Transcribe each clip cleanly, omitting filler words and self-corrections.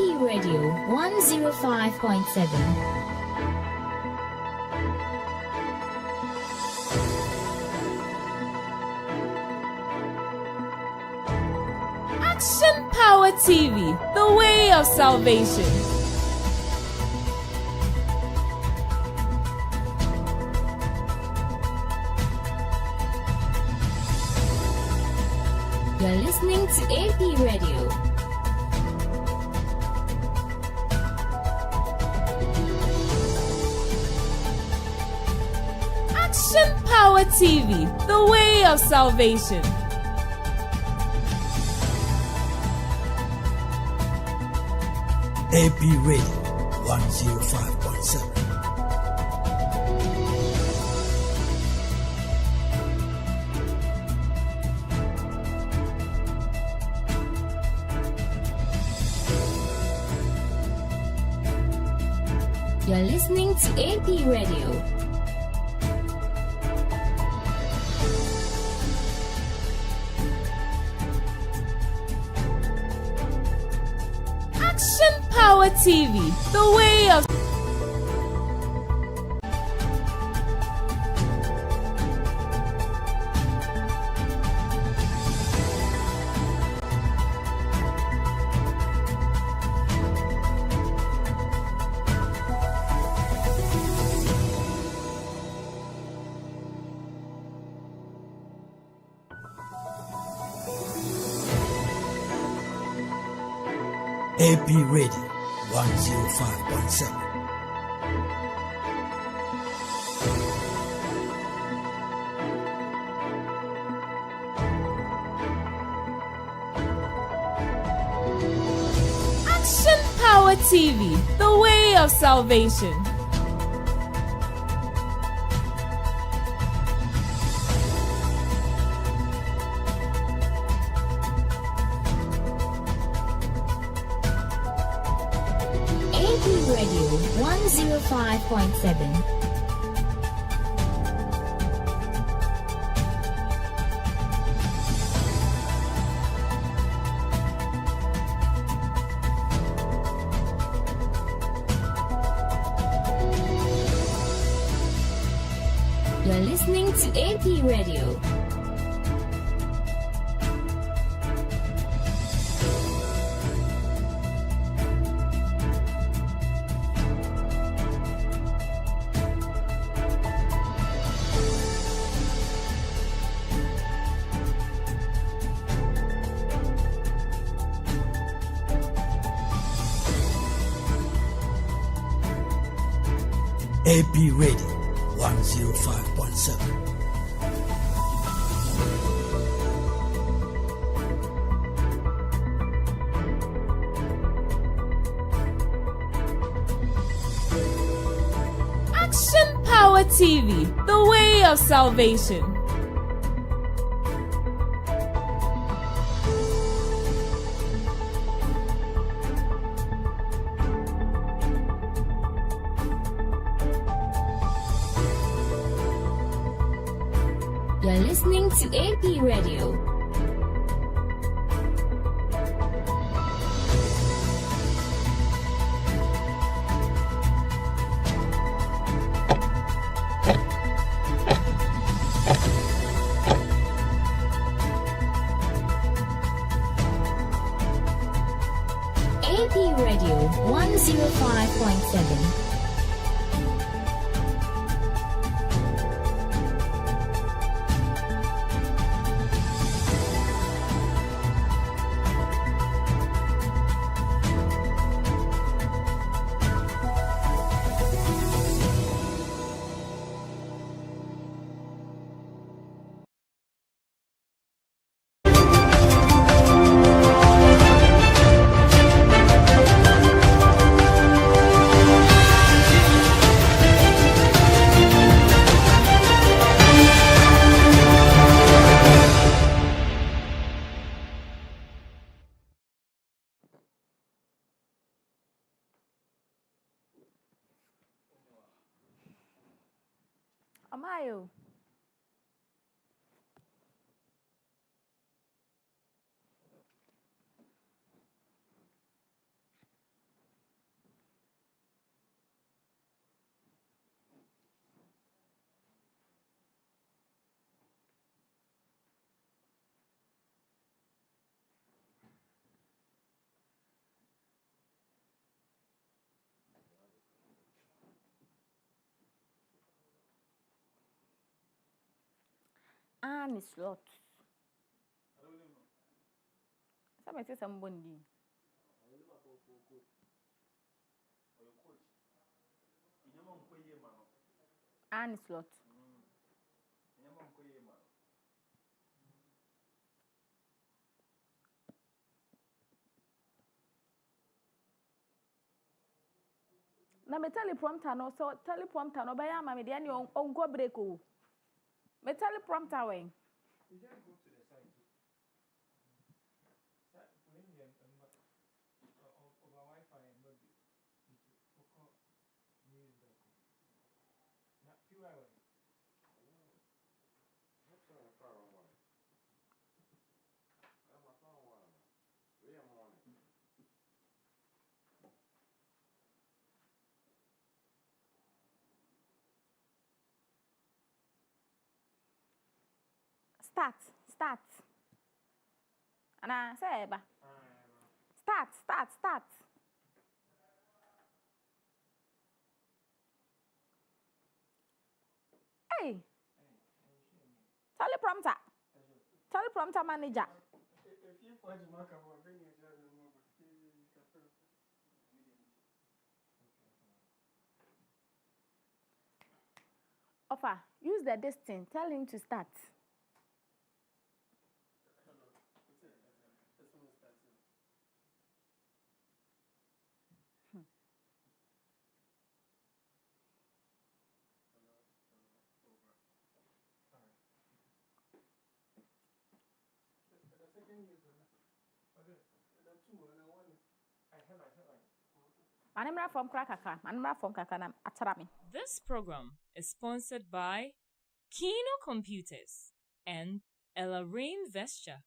AP Radio 105.7. Action Power TV, the way of salvation. You're listening to AP Radio. Action Power TV, the way of salvation. AP Radio 105.7. You're listening to AP Radio. Action Power TV, the way of AP Radio 105.7. Action Power TV, the way of salvation. AP Radio 105.7. You're listening to AP Radio. AP Radio 105.7. Action Power TV, the way of salvation. You're listening to AP Radio. AP Radio 105.7. Amayo. Annie slot. I don't even know. Some say somebody. I live about coach. Or your coach. Agyemang Kyem. Annie slot. Agyemang Kyem. Na me teleprompter no so teleprompter no be ya ma me de ne onko break o. Me teleprompter we. You just go to the site. When you over Wi-Fi and maybe into news.com. Not pure way. What's on the far one? I'm a far one. We are morning. Start. Ana say ba. Start. Hey. Teleprompter manager. If you find your mark about venue, Offer, use the distance. Tell him to start. Manimra from Krakaka na atrami. This program is sponsored by Kino Computers and Ella Rain Vesture.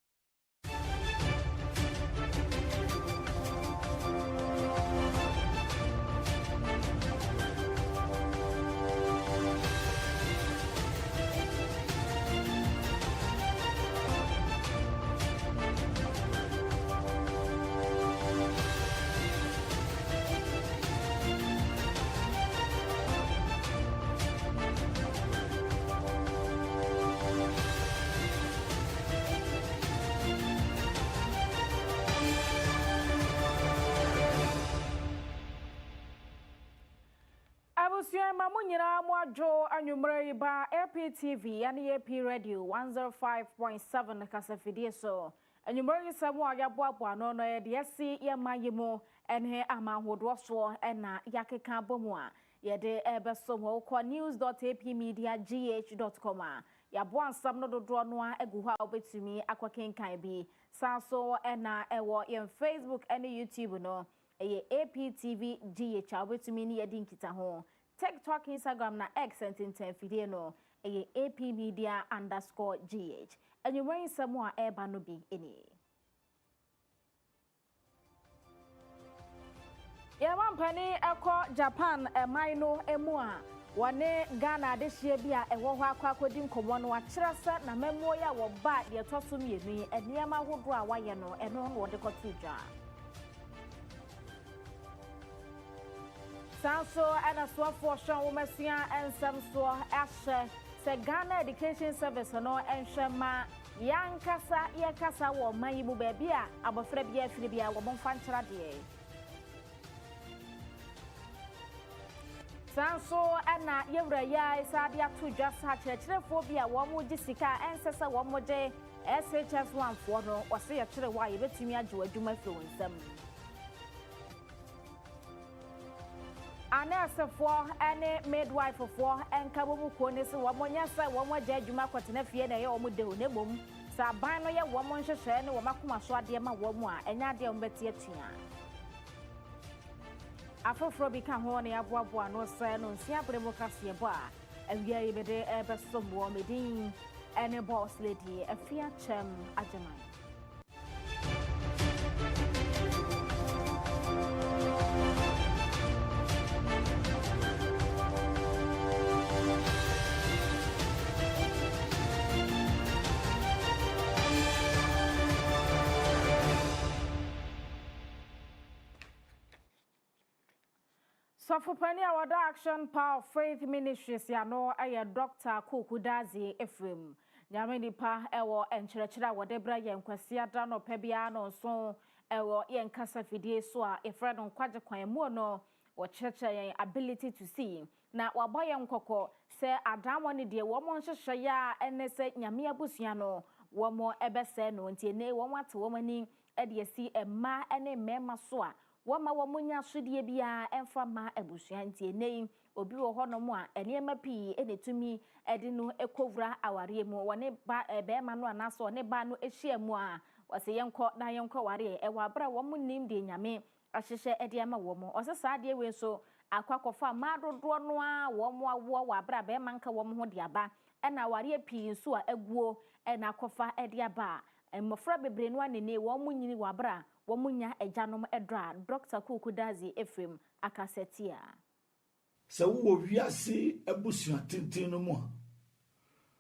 Abusia mamunyira mwadwo anwumre iba APTV and AP Radio 105.7 kasafidie so anwumre isamu ayaboabo no no de yesi yemayimo enhe amahodo so na yakeka bomu a yede ebeso mo ko news.apmedia.gh.com yabo ansam no dodo no a egu ha obetumi akwakenkan bi sanso na ewo yen Facebook and YouTube no APTV GH obetumi ni yedi nkita ho TikTok, Instagram na X and video no @APmedia_GH and you wearing some eba no be any. Yawampani eko Japan maino emua wane Ghana this year bia ewo hɔ akwakwadi nkomo no akyerɛ sɛ na memo ya wo ba de to so mienu eniema hodo a waye no eno no de kɔto dwa. Sanso and so for Sean Womasia and some so Asher se Ghana Education Service no and Shema Yankasa Yakasa wo mayibu baby a abofra bia filibia wo monfantra de. Sanso ana yewra ya isa dia to just ha kyerɛkyerɛfo bia wo mo gisika ensesa wo mo de SHS1 fo no wo se ye kyerɛ wa ye betumi agye wadwuma fi wonsam. Anesefo ene midwife fo enka bomu ko ne se wo monya se wo mo gya adwuma kwatena fie na ye wo mo de ho ne bom sa ban no ye wo mo nhwehwɛ ne wo makoma so ade ma wo mo a enya ade wo beti atua afoforo bi ka ho ne aboabo no se no nsia bremo kase bo a awia yi bede ebesom wo medin ene boss lady Afia Kyem Agyemang. So for Penny our Action Power Faith Ministries ya no aye Dr. Kukudazi Ephraim nyame nipa ewo enkyerɛkyerɛ a wɔde bra yɛn kwasi ada no pɛbia no so ewo yɛn kasa fidie so a efrɛ no kwagye kwan mu no wɔkyerɛkyerɛ yɛn ability to see na wabɔ yɛn nkɔkɔ sɛ adamɔ ne deɛ wɔn nhyehyɛ ya ene sɛ nyame abusua no wɔn ɛbɛsɛ no ntie ne wɔn ate wɔn ani ɛde asi ɛma ɛne mɛma so a wɔn wɔn nya sodie bia ɛmfa ma abusua ntie ne obi wɔ hɔ no mo a ɛnɛɛma pii ɛne tumi ɛde no ɛkɔwura aware mu wɔne ba bɛɛma no anaso ne ba no ɛhyia mu a wɔsɛ yɛnkɔ na yɛnkɔ ware ɛwɔ abra wɔn nim de nyame ahyehyɛ ɛde ama wɔn ɔsɛ saa deɛ we so akwakɔfa ma dodoɔ no a wɔn awoɔ wɔ abra bɛɛma nka wɔn ho de aba ɛna ware pii nso a ɛguo ɛna akɔfa ɛde aba mmɔfra bebree no anene wɔn nyini wɔ abra wɔn nya agyanom ɛdra Dr. Kuku Dazi Efrem akasetia sɛ wo wiase abusua tenten no mu a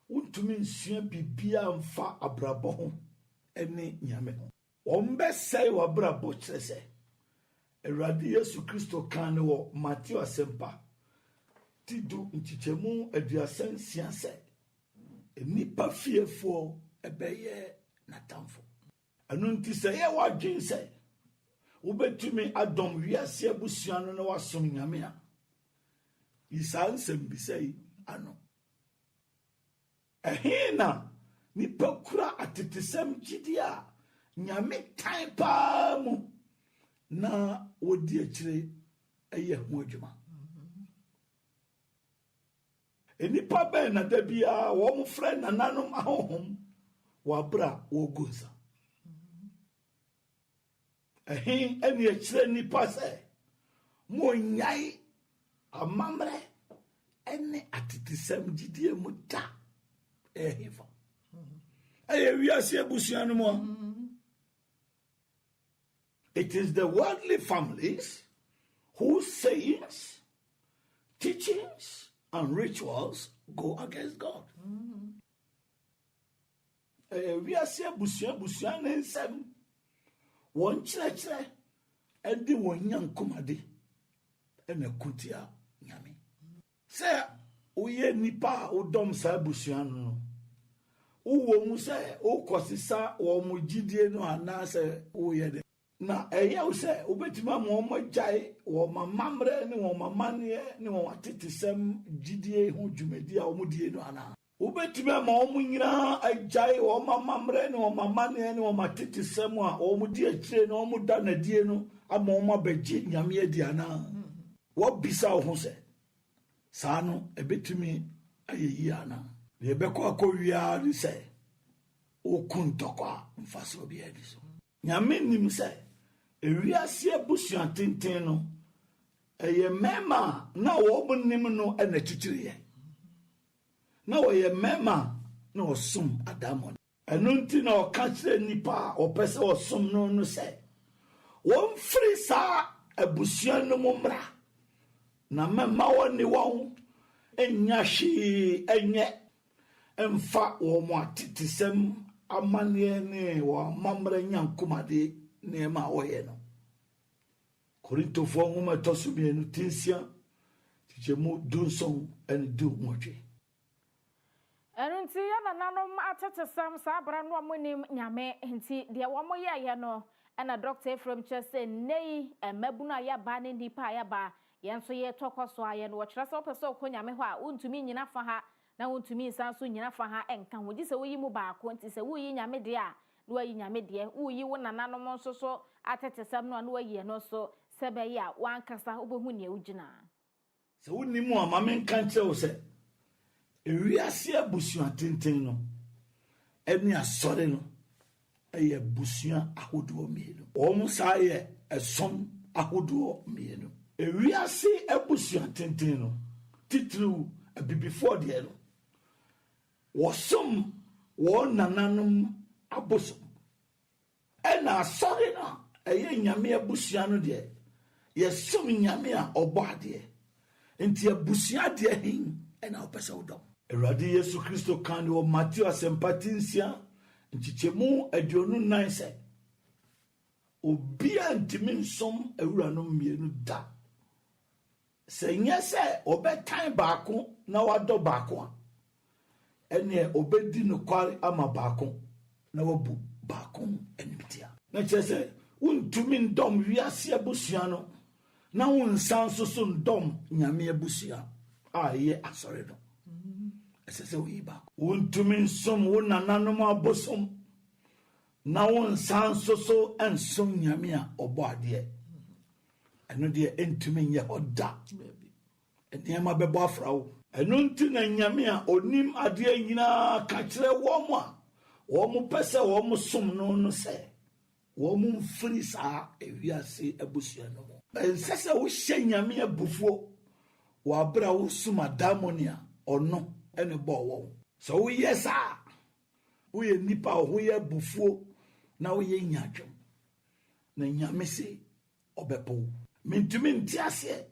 wontumi nsua bibia mfa abrabɔ ho ɛne nyame ho wɔmbɛsɛe w'abrabɔ kyerɛ sɛ Awurade Yesu Kristo kan wɔ Matthew Asempa tidu nkyikyɛmu 36 sɛ nipa fiefoɔ ɛbɛyɛ natamfo ɛno nti sɛ yɛ wadwen sɛ wobɛtumi adɔm wiase abusua no na wasom nyame a isa nsɛm bisa yi ano ɛhena nipa kura atetesɛm gyidi a nyame tan paa mu na wodi akyire ɛyɛ ho adwuma enipa bɛn na da bia wɔn frɛ nananom ahohom wabra wɔgu nsa ɛhen ɛne akyire nipa sɛ mo nyai amamre ene atitisem gidie mu da ehefa wiase abusua no mo it is the worldly families whose sayings, teachings and rituals go against God. Wiase abusua ne nsem won kyerɛkyerɛ ɛde wɔn nyankomade ɛna kutia nyame sɛ woyɛ nipa wodɔm saa abusua no wo mu sɛ wokɔsesa wɔ mo gyidie no anaasɛ woyɛ de na ɛyɛ wo sɛ wobɛtumi ama wɔn gyae wɔ mamammerɛ ne wɔn mamanneɛ ne wɔn atetesɛm gyidie ho dwumadi a wɔn die no anaa wobɛtumi ama wɔn nyinaa agyae wɔn mamammerɛ ne wɔn mamanneɛ ne wɔn atetesɛm a wɔn di akyire ne wɔn da nadie no ama wɔn abɛgye nyame adi anaa wɔbisa wo ho sɛ saa no ɛbɛtumi ayɛ yi anaa na yɛbɛkɔ akɔwia ne sɛ wokun ntɔkɔ a mfa sɛ obi adi so nyame nim sɛ ewiase abusua tenten no ɛyɛ mɛma na wɔn nim no ɛna kyikyireyɛ na wɔyɛ mɛma na ɔsom adamɔ ɛno nti na ɔka kyerɛ nipa a ɔpɛ sɛ ɔsom no no sɛ wɔmfiri saa abusua no mu mmra na mɛma wɔne wɔn ɛnya hwee ɛnyɛ ɛmfa wɔn atetesɛm amanneɛ ne wɔn amammerɛ nyankomade nneɛma a wɔyɛ no Korintofoɔ nwoma ɛtɔ so 2 tinsia tikyɛmu 17 ɛne 18 ɛno nti yɛ nananom atetesɛm saa abra no amonim nyame nti deɛ wɔn yɛyɛ no ɛna Dr. Efrem kyerɛ sɛ nnei mmabunu a yɛba ne nipa a yɛba yɛn nso yɛtɔkɔ so ayɛ no wɔkyerɛ sɛ wopɛ sɛ wokɔ nyame hɔ a wontumi nyina fa ha na wontumi nsan so nyina fa ha ɛnka ho gye sɛ woyi mu baako nti sɛ woyi nyame deɛ a na wayi nyame deɛ woyi wo nananom nso so atetesɛm no a na wayi no so sɛ bɛyɛ a wankasa wobɛhu nea wogyina sɛ wonni mu a ma menka nkyerɛ wo sɛ ewiase abusua tenten no ɛne asɔre no ɛyɛ abusua ahodoɔ mmienu wɔn saa yɛ ɛsom ahodoɔ mmienu ewiase abusua tenten no titiriw abibifoɔ deɛ no wɔsom wɔn nananom abosom ɛna asɔre no ɛyɛ nyame abusua no deɛ yɛsom nyame a ɔbɔ adeɛ nti abusua deɛ hin ɛna ɔpɛ sɛ wodɔm Awurade Yesu Kristo kan wɔ Matthew Asempa 9 nkyikyɛmu 29 sɛ obia ntimi nsom awuranom mmienu da sɛ nyɛ sɛ ɔbɛtan baako na wadɔ baako a ene obedi no kware ama baako na wabu baako enimtia na chese untumi ndom wiase abusua no na wonsan so ndom nyame abusua a ye asore no esese wo yiba untumi nsom wo nananom abosom na wonsan so ensom nyame a obo ade eno de entumi nye oda enema bebo afrawo eno nti na nyame a onim ade nyina ka kire wo mo pese wo mo som no se wo mo mfiri saa ewiase abusua no mo ensese wo hye nyame abufuo wo abra wo suma damonia ono ene bo wo so wo yesa wo ye nipa wo ye abufuo na wo ye nyadwom na nyame se obepo mintumi ntiase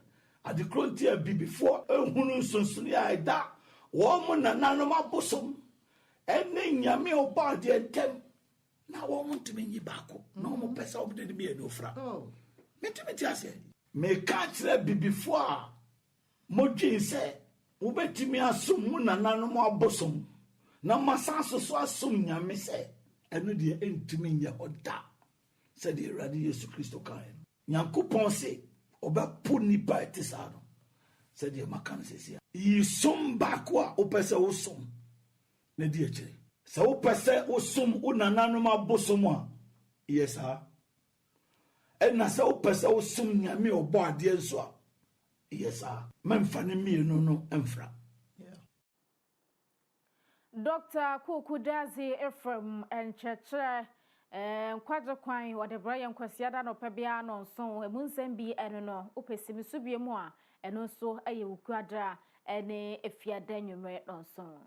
adekronti abibifo ehunu nsonsoni aida wo mo nananom abosom ene nyame oba de entem na wo mo ntumi nyi baako na wo mo pesa obde de me ofra mintumi ntiase me ka kire bibifo a modwin se wo betimi asom mo nananom abosom na masanso so asom nyame se eno de entumi nya oda se de Awurade Yesu Kristo kan Nyankopon se obepo nipa etisa no se de makan sesia yi som baako a opese wo som na di akire se wo pese wo som unananom abosom a yesa na se wo pese wo som nyame obo ade nso a yesa memfa ne mienu no emfra. Dr. Kukudazi Ephraim and Church nkwaje kwan wode Brian Kwasiada no pebia no nso emunsem bi eno no opesimi so bi mu a eno nso aye ukwadra ene efiada nwumre no nso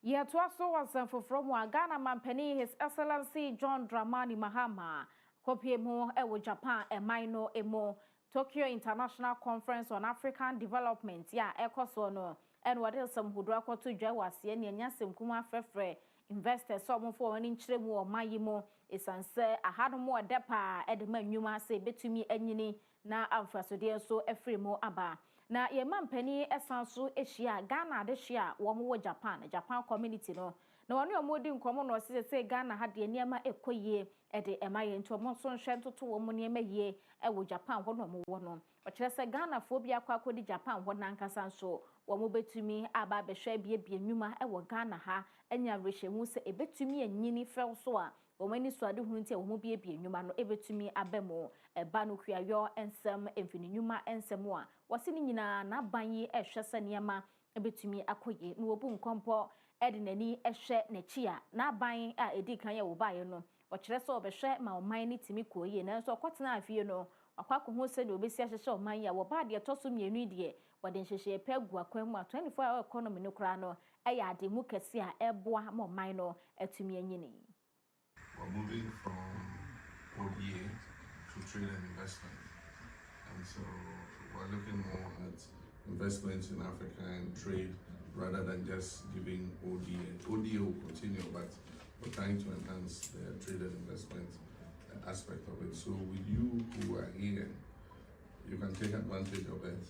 ye to aso wasan foforo mu Ghana mampani His Excellency John Dramani Mahama kopie mu ewo Japan no emo Tokyo International Conference on African Development ya ekoso no and what else some who draw to dwa wase ne nyasem kuma frefre investors so mo for wani nkyere mu o mayimo esanse ahado mo depa edema nnwuma se betumi anyini na amfasode so efremo aba na ye mampani esanso ehia Ghana de hia wo mo Japan community no na wani omodi nkomo no se Ghana ha de niema ekoyie ede emaye nto mo so nhwe ntoto wo mo niema yie ewo Japan ho no mo wo no o kire se Ghana fo bia kwa kodi Japan ho nankasa nso wo mo betumi aba behwe bie nnwuma ewo Ghana ha enya rehemu se ebetumi anyini fel so a wo mani so ade hu nti wo mo bie nnwuma no ebetumi abemo eba no kuayo ensem emfini nnwuma ensem a wose ni nyina na ban yi ehwese niema ebetumi akoye no obu nkompo ede nani ehwe nachi a na ban a edi kan ya wo bae no o kire se obehwe ma oman ni timi koye na so kwotena afie no akwako ho se de obesi ahyehye oman ya wo ba de toso mienu de wode nhyehyeye pegu akwam a 24-hour economy no kra no eya ade mu kese a eboa ma oman no atumi anyini. We're moving from ODA to trade and investment, and so we're looking more at investments in Africa and trade rather than just giving ODA. ODA will continue, but we're trying to enhance the trade and investment aspect of it. So with you who are here, you can take advantage of it,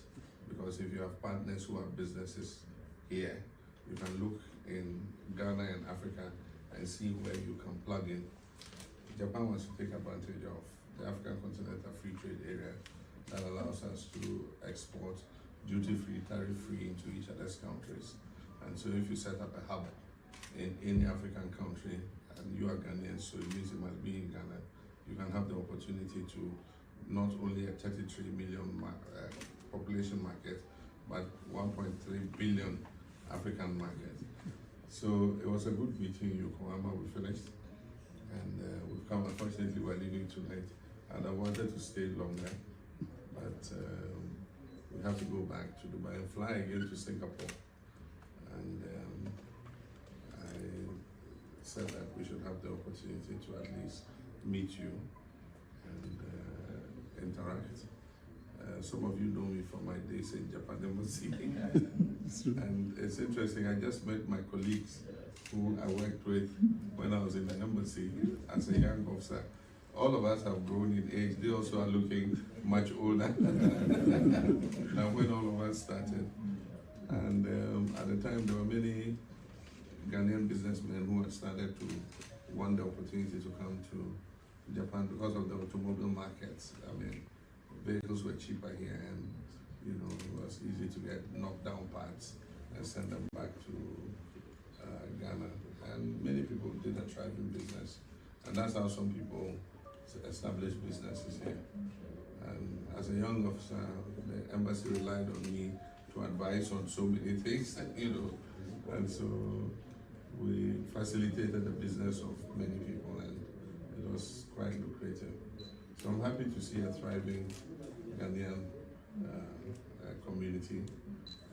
because if you have partners who have businesses here, you can look in Ghana and Africa and see where you can plug in. Japan wants to take advantage of the African Continental Free Trade Area that allows us to export duty-free, tariff-free into each other's countries. And so if you set up a hub in any African country and you are Ghanaian, so it means it must be in Ghana, you can have the opportunity to not only a 33 million population market, but 1.3 billion African market. So it was a good meeting in Yokohama. We finished, and we've come. Unfortunately, we're leaving tonight, and I wanted to stay longer, but we have to go back to Dubai and fly again to Singapore. And I said that we should have the opportunity to at least meet you and interact. Some of you know me from my days in Japan Embassy. And it's interesting, I just met my colleagues who I worked with when I was in the embassy as a young officer. All of us have grown in age. They also are looking much older than when all of us started. And at the time, there were many Ghanaian businessmen who had started to want the opportunity to come to Japan because of the automobile markets. I mean, vehicles were cheaper here, and it was easy to get knockdown parts and send them back to Ghana. And many people did a thriving business, and that's how some people established businesses here. And as a young officer, the embassy relied on me to advise on so many things, and so we facilitated the business of many people, and it was quite lucrative. So I'm happy to see a thriving Ghanaian community,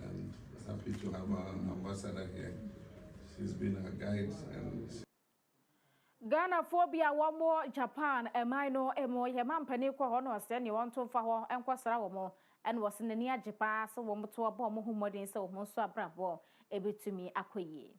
and happy to have our ambassador here. She's been our guide. And Ghana phobia one more Japan no emo Agyemang pani kwa hono ase ne won to fa ho enkwasara wo mo en was ne ni agyepa so wo mo to abo mo humodin se wo mo so abrabo ebetumi akoyi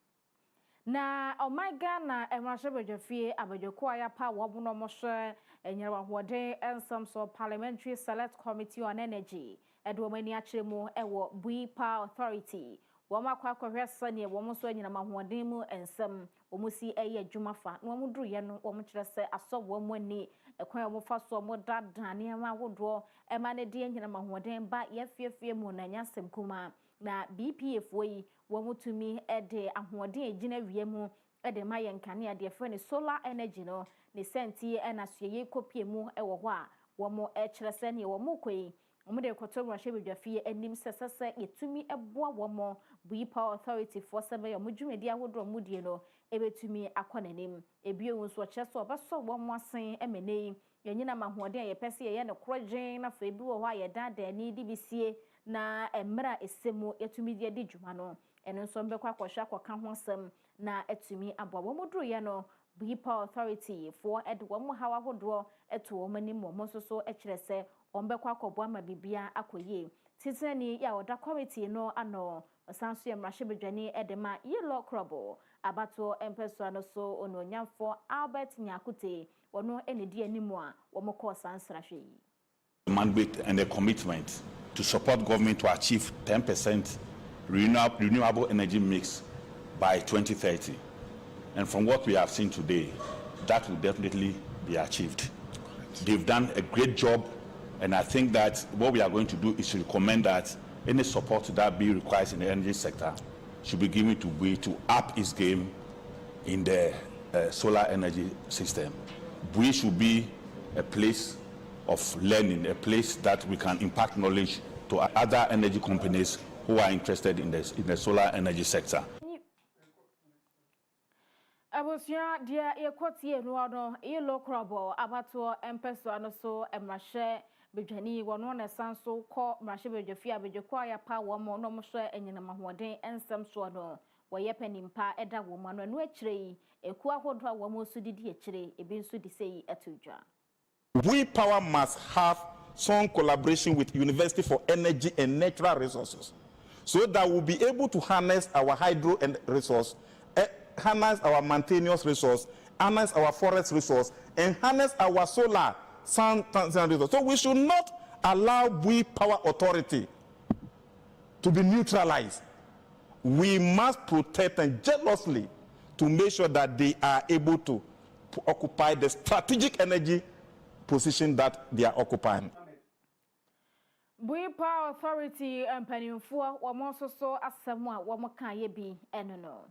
na o my Ghana emrashe bedwafie abedwako ayapa wo bo no mo hwe enyere wahoden ensam so parliamentary select committee on energy edo mani akiremu ewo Bui Power Authority wo makwa kwahwesa ne wo mo so anyina mahoden mu ensam wo mo si eye adwuma fa no mo duru ye no wo mo kire se aso wo mo ani ekwan wo fa so mo dadane ma wodo e ma ne de anyina mahoden ba ye fiefie mu na nyasem kuma na BPF yi wo mo tumi de ahoden agina wie mu de ma ye nkane ade fe ne solar energy no ne senti e na suye kopie mu e wo ho a wo mo e kire se ne wo mo koi Omude koto mwashe bedwafie enim sesese yetumi eboa womo Bui Power Authority for sebe yo mudwumedi ahodro mudie no ebetumi akonanim ebio nso cheso obaso womo asen emenei yenyina mahoden yepese ye ne krogyen na fa ebi wo ho ayedada ni dibisie na emra esemu yetumi die di dwuma no eno nso mbekwa akwhwa akoka ho asem na etumi aboa womodro ye no Bui Power Authority for edwomo hawa hodro eto womanim mo so ekirese ombekwa akobwa mabibia akoye titani ya oda committee no ano osanso emrahye bedwani edema yellow crumble abato empeso no so ononyamfo Albert Nyakute wono enedi animu a womko sansrahwe mandate and a commitment to support government to achieve 10% renewable energy mix by 2030, and from what we have seen today, that will definitely be achieved. They've done a great job. And I think that what we are going to do is to recommend that any support that Bui requires in the energy sector should be given to Bui to up its game in the solar energy system. Bui should be a place of learning, a place that we can impact knowledge to other energy companies who are interested in the solar energy sector. Abosia dia ekotie no no yellow crumble abato empeso no so emrahye bedwani wono na sanso ko mrahye bedwafie abedwako ayapa wo mo no mo hwe enyina mahoden ensem so no woye panimpa eda wo mo no akire eku ahodro wo mo so didi akire ebi nso di sei atudwa. We Power must have some collaboration with University for Energy and Natural Resources so that we'll be able to harness our hydro and resource, harness our mountainous resource, harness our forest resource, and harness our solar sun resource. So we should not allow Bui Power Authority to be neutralized. We must protect them jealously to make sure that they are able to occupy the strategic energy position that they are occupying. Bui Power Authority empanimfo womo so asemu a womo kan ye bi enono.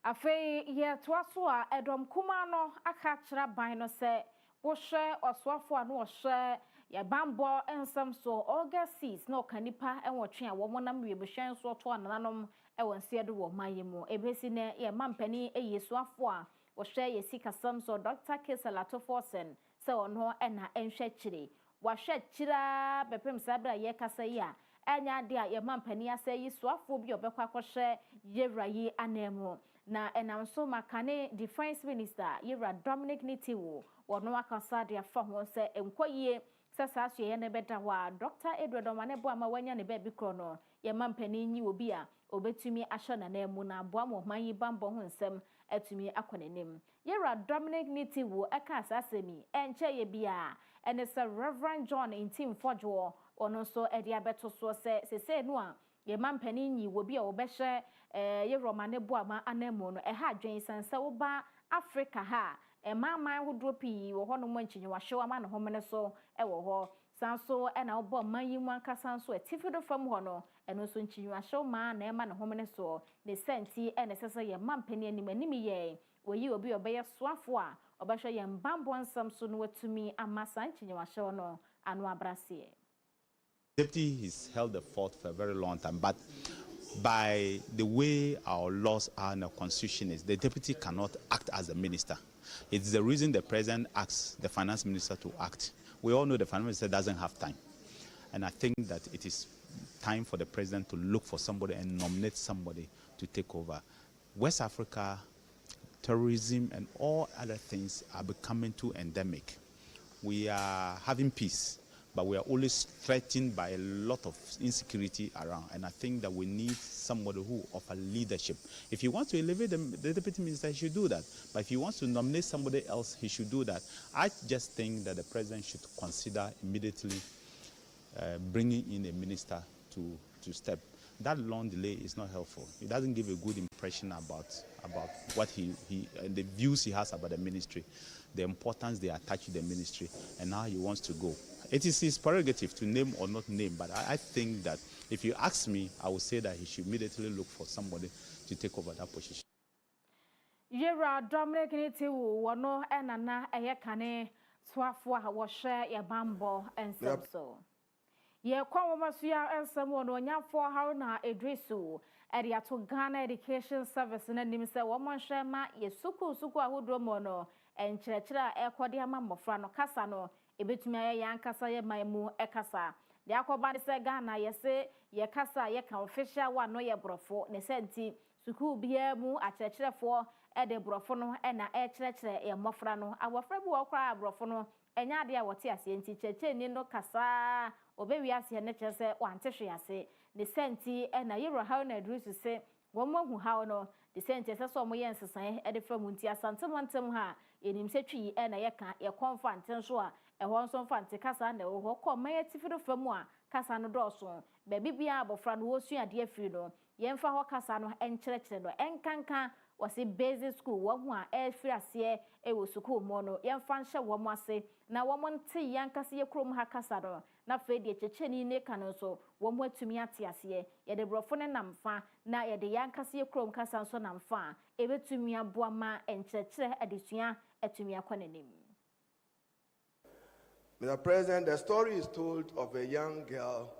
Afei ye toaso a edom kuma no aka kira ban no se wo hwe oswafo a no hwe ye bambo ensam so August 6 na okanipa enwotwe a womo nam wiebehwen so to ananom ewonse do wo mayemu ebesi ne ye mampani eyesuafo a wo hwe ye sikasam so Dr. Kesalato Forsen se ono na enhwe kire wa hwe kira bepem sabra ye kasa yi a enya de a ye mampani ase yesuafo bi obekwa akohwe yewrayi anemu na enamso makane defense minister Yera Dominic Nitiwo wono akasa de afa ho se enkoyie sasa so ye ne beda wa Dr. Edward Omanebo ama wanya ne ba bi krono ye mampani nyi obi a obetumi ahye na na mu na aboa mo manyi bambo ho nsem atumi akonenim Yera Dominic Nitiwo aka asasemi enche ye bia ene se Reverend John Intim Fodwo ono so edi abeto so se no a ye man penini will be a obeshe ye romane boama anemono e ha dwen sanse wo ba Africa ha e man who dropi wo hono manchi wa show ama no homene so e wo ho sanso e na obo man yi mu anka sanso e tifido fam ho no e no so nchi wa show ma na e ma no homene so ne senti e ne sese ye man peni anim ye oyi obi obeye soafo a obehwe ye mbambo ansam so no watumi amasa nchi wa show no anu abrase. Deputy has held the fort for a very long time, but by the way our laws are and our constitution is, the deputy cannot act as a minister. It's the reason the president asks the finance minister to act. We all know the finance minister doesn't have time. And I think that it is time for the president to look for somebody and nominate somebody to take over. West Africa, terrorism and all other things are becoming too endemic. We are having peace, but we are always threatened by a lot of insecurity around. And I think that we need somebody who offer leadership. If he wants to elevate the deputy minister, he should do that. But if he wants to nominate somebody else, he should do that. I just think that the president should consider immediately bringing in a minister to step. That long delay is not helpful. It doesn't give a good impression about what he and the views he has about the ministry, the importance they attach to the ministry, and how he wants to go. It is his prerogative to name or not name, but I think that if you ask me, I would say that he should immediately look for somebody to take over that position. Yera Dominic Niti wano enana eyekane swafwa washe ya bambo and so. Ye kwa masuya ensem wono nyafo haruna Idrisu eriato Ghana Education Service na nimse womonhwe ma ye suku ahodro mono enkyerɛkyerɛ ekode ama mmofra no kasa no ebetumi aye yankasa ye maimu ekasa de akoba de se Ghana ye se ye kasa ye kan official one no ye brofo ne senti suku bia mu akyerɛkyerɛfo de brofo no na ekyerɛkyerɛ ye mmofra no awofra bi wo kra brofo no enya ade a wote ase enti kyerɛkyerɛ ni no kasa obewi ase ne kyerɛ wante hwe ase ne senti na ye rohau na adrusu se wo mahu hawo no de senti se so mo ye nsesan de fa mu nti asantemontem ha enim se twi na ye ka ye konfante so a ehon so mfante kasa na wo ko ma ye tifido famu a kasa no dɔso ba bibia abofra no wo suade afiri no ye mfa ho kasa no enkyerɛkyerɛ no enkanka wasi basic school wo hu a efiri ase wo school mo no ye mfa nhye wo mo ase na wo mo nte yankase ye krom ha kasa no na fe de kyekyenni ne kan so wo mo atumi ate ase ye de brofo ne namfa na ye de yankase ye krom kasa so namfa ebetumi aboa ma enkyerɛkyerɛ adesua atumi akɔnanim. Mr. President, the story is told of a young girl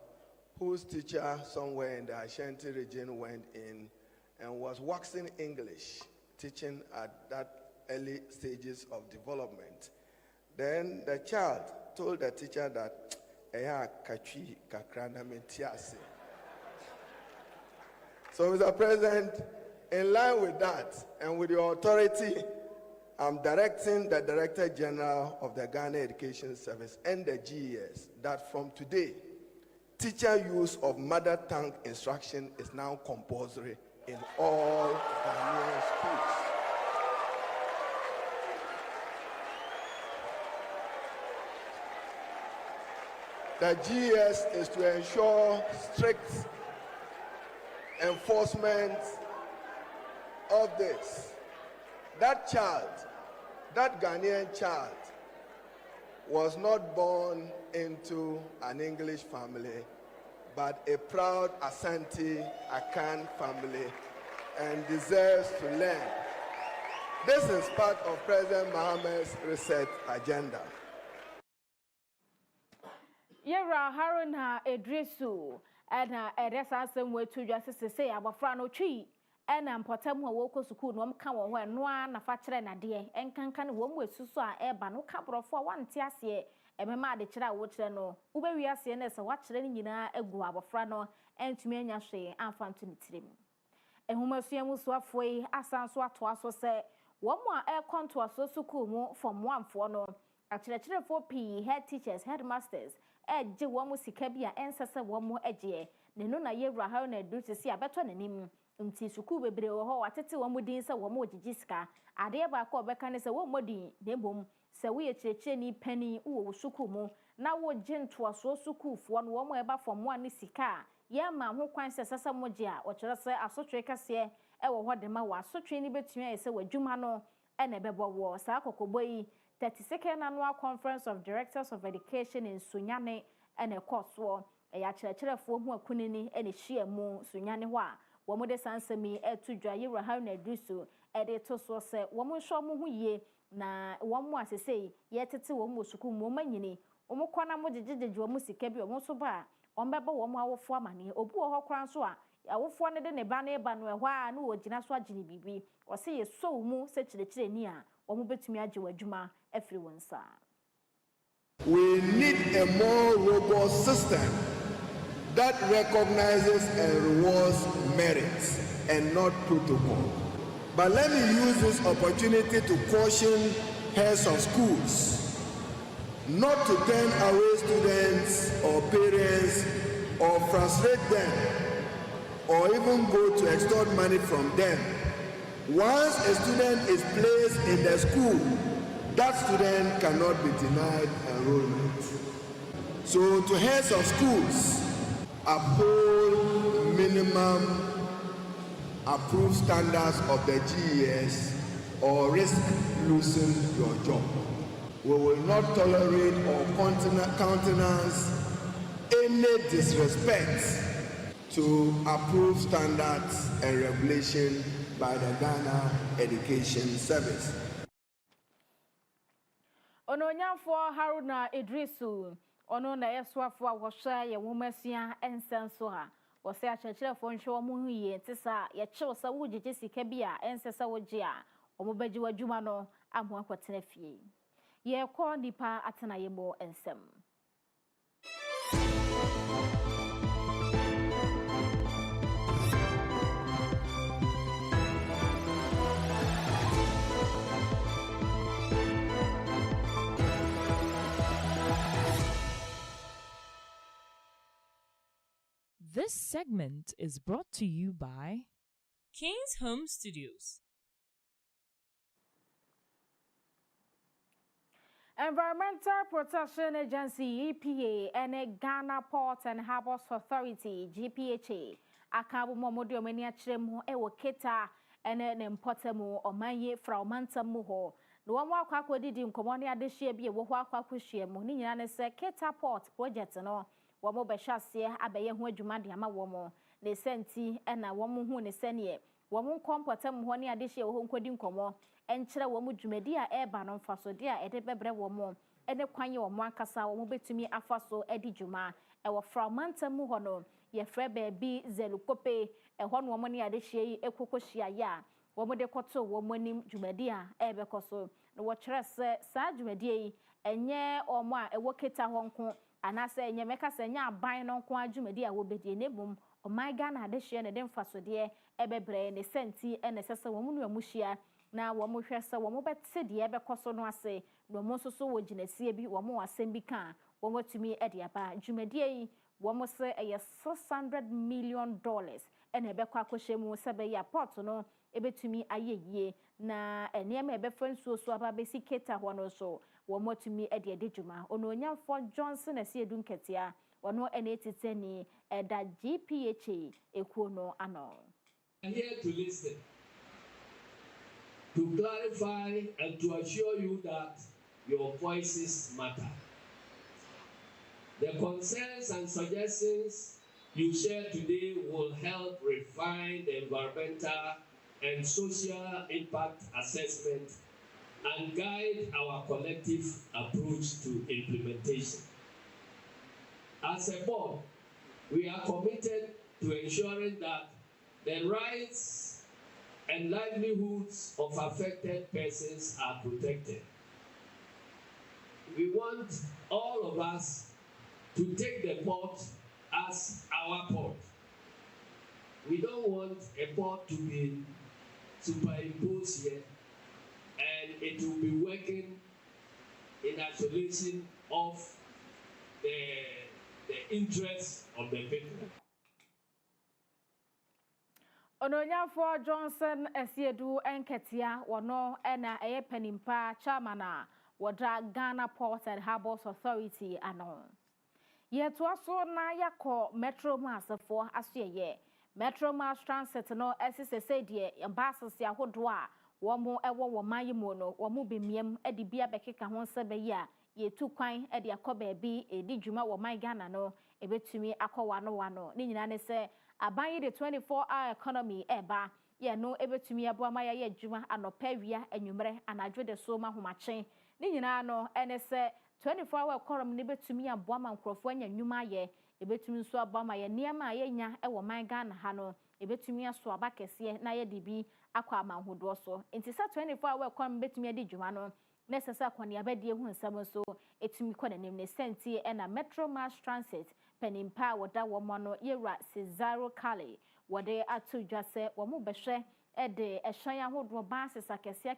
whose teacher somewhere in the Ashanti region went in and was waxing English, teaching at that early stages of development. Then the child told the teacher that, so, Mr. President, in line with that and with your authority, I'm directing the Director General of the Ghana Education Service and the GES that from today, teacher use of mother tongue instruction is now compulsory in all Ghanaian schools. The GES is to ensure strict enforcement of this. That child, that Ghanaian child, was not born into an English family, but a proud Asante Akan family, and deserves to learn. This is part of President Mohammed's research agenda. Yera Haruna Idrisu and Edessa Semwe to justice say abafrano tree. Ena mpotemu woko suku no mka wo ho enoa na fa kire na de enkanka ne wo mu esusu a eba no ka brofo wante ase emema ade kire a wo kire no ubewi ase na se wa kire ni nyina egu abofra no entumi anya hwe amfanto ne tirem ehumasuya mu so afoi asanso ato aso se wo mu a ekonto aso suku mu from one no akire fo p head teachers headmasters eje wo mu sika bia ensese wo mu eje ne no na yewra ha na edu sisi abeto nanim nti suku bebre wo ho watete wo mudin se wo mo gigisika ade ba ko obeka ne se wo modin debom se wo ye kyerɛkyerɛ ni pani wo suku mu na wo gento aso sukuufo no wo mo eba fom a ne sika ye ma ho kwan se sesa moje a o kire se asotwe kase e wo hode ma wa asotwe ni betumi ayese wadwuma no e na bebo wo sa kokobo yi 32nd annual conference of directors of education in Sunyane e na koso e ya kirekirefoɔ hu akunini e ne hia mu Sunyane ho a wo mo de sansemi e tudwa yi rahau na dusu e de to so se wo mo hwo mo hu yie na wo mo asesei ye tete wo mo suku mo manyini wo mo kwana mo jejejeje wo mo sika bi wo mo so ba wo mbeba wo mo awofo amane obu wo hokran so a awofo ne de ne ba na eba no ehwa a na wo gina so agine bibi wo se ye so mu se kirekire ni a wo mo betumi age wadwuma afiri wonsa. We need a more robust system that recognizes and rewards merits and not protocol. But let me use this opportunity to caution heads of schools not to turn away students or parents or frustrate them or even go to extort money from them. Once a student is placed in the school, that student cannot be denied enrollment. So to heads of schools, uphold minimum approved standards of the GES or risk losing your job. We will not tolerate or countenance any disrespect to approved standards and regulation by the Ghana Education Service. Ononyamfo Haruna Idrisu ono na yesoafo a wohwa ye womasia ensenso ha wo se achechirefo nhwe mo hu ye tisa ye chew sa wugije sika bi a ensesa woje a omobaji wadwuma no amu akwatena fie ye ko nipa atena ye mo ensem. This segment is brought to you by King's Home Studios. Environmental Protection Agency EPA and Ghana Port and Harbours Authority GPHA akabu momodio meni achiremu ewo keta ene ne mpotemu omanye fra omantamu ho no wamo akwa didi nkomo ne adehye bi ewo ho akwa kwhye mu ni nyina ne se keta port project no wamo behwase abeye ho adwuma de ama wamo ne senti ena wamo hu ne senie wamo nkompotemu ho ne adehye wo nkodi nkomo enkyere wamo dwumadi a eba no mfasode a ede bebre wamo ene kwanye wamo akasa wamo betumi afaso edi dwuma ewo fra omantamu ho no ye frɛ baabi zelukope ɛhɔ no wɔn ne adehye yi ekokohyia ya wɔn de kɔto wɔn anim dwumadi a ɛbɛkɔso na wɔkyerɛ sɛ saa dwumadi yi ɛnyɛ wɔn a ɛwɔ keta hɔ nko anaasɛ ɛnyɛ mɛka sɛ ɛnyɛ aban no nko dwumadi a wɔbɛdi ne bom ɔman Ghana adehye na de mfasodeɛ ɛbɛbrɛ ne senti ɛna ɛsɛ wɔn mu mu hyia na wɔn hwɛ sɛ wɔn bɛte deɛ ɛbɛkɔso no ase na wɔn nso so wɔ gyinasie bi wɔn asɛm bi ka wɔn atumi ɛde aba dwumadi yi wɔn se ɛyɛ $600 million ɛna ɛbɛkɔ akɔhyɛ mu sɛ bɛyɛ port no ɛbɛtumi ayɛ yie na nneɛma ɛbɛfa nsuo so aba bɛsi keta hɔ no so wɔn atumi ɛde ɛde dwuma ononyamfo Johnson ɛsi edu nketea wɔn ɛna etitani ɛda GPHA ekuo no ano. I'm here to listen, to clarify and to assure you that your voices matter. The concerns and suggestions you share today will help refine the environmental and social impact assessment and guide our collective approach to implementation. As a board, we are committed to ensuring that the rights and livelihoods of affected persons are protected. We want all of us to take the port as our port. We don't want a port to be superimposed here and it will be working in isolation of the interests of the people. Ononyafo Johnson Esiedu Enketia wono ena eye penimpa chairman a wada Ghana Ports and Harbours Authority ano. Yet also na yako Metro Mass for asye Metro Mass Transit no SSC de embassies ya hodwa womo ewo wo mayimo no womo bemiem edi bia bekeka ho sebe ya ye tu kwan edi akoba bi edi dwuma wo man Ghana no ebetumi akọwa no wano ni nyina ne se aban de 24-hour economy eba ye no ebetumi abo amaya ye dwuma anopawia anwumre anadwo de so ma homachen ni nyina no ene se 24-hour economy ne betumi abo ama nkrofo anya nnwuma ye ebetumi nso abo ama ye niam a ye nya ewo man Ghana ha no ebetumi aso abakese na ye dibi akwa amanhodo so enti sa 24-hour economy betumi adi dwuma no necessary kwani abedi ehu nsam so etumi konanim ne senti na Metro Mass Transit penimpa woda womono yewra Cesaro Kale wode atu dwase womo behwe de ehwan ahodo bases akese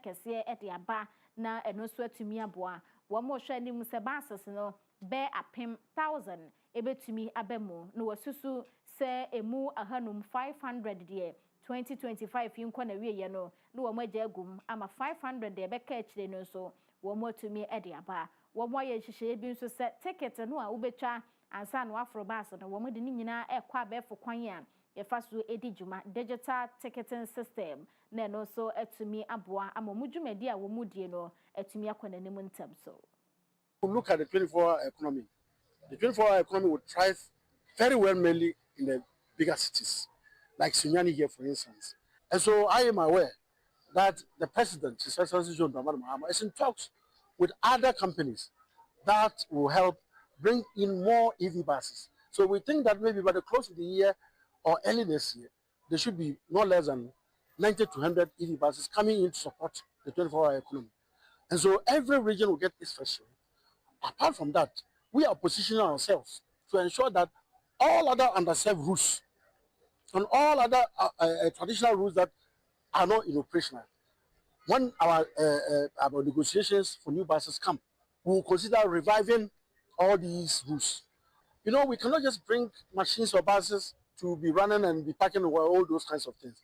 de aba na eno so atumi aboa womo hwe anim se bases no be apem 1000 ebetumi abemu no wasusu se emu ahanum 500 de 2025 yinkwa na wiye no womo agum ama 500 de be ka chire no so womo tumi ede aba womo ye hihye bi nso se ticket no a ubetwa ansa no afro bus no womo de nyina ekwa abefo kwan a ye faso edi djuma digital ticketing system na no so etumi aboa ama mudwumadi a womo die no etumi akonanim ntam so. Look at the 24-hour economy. The 24-hour economy would thrive very well mainly in the bigger cities, like Sunyani here, for instance. And so I am aware that the president, His Excellency John Dramani Mahama, is in talks with other companies that will help bring in more EV buses. So we think that maybe by the close of the year or early next year, there should be no less than 90 to 100 EV buses coming in to support the 24-hour economy. And so every region will get its fair share. Apart from that, we are positioning ourselves to ensure that all other underserved routes and all other traditional routes that are not in operation, when our negotiations for new buses come, we will consider reviving all these routes. You know, we cannot just bring machines or buses to be running and be parking over all those kinds of things.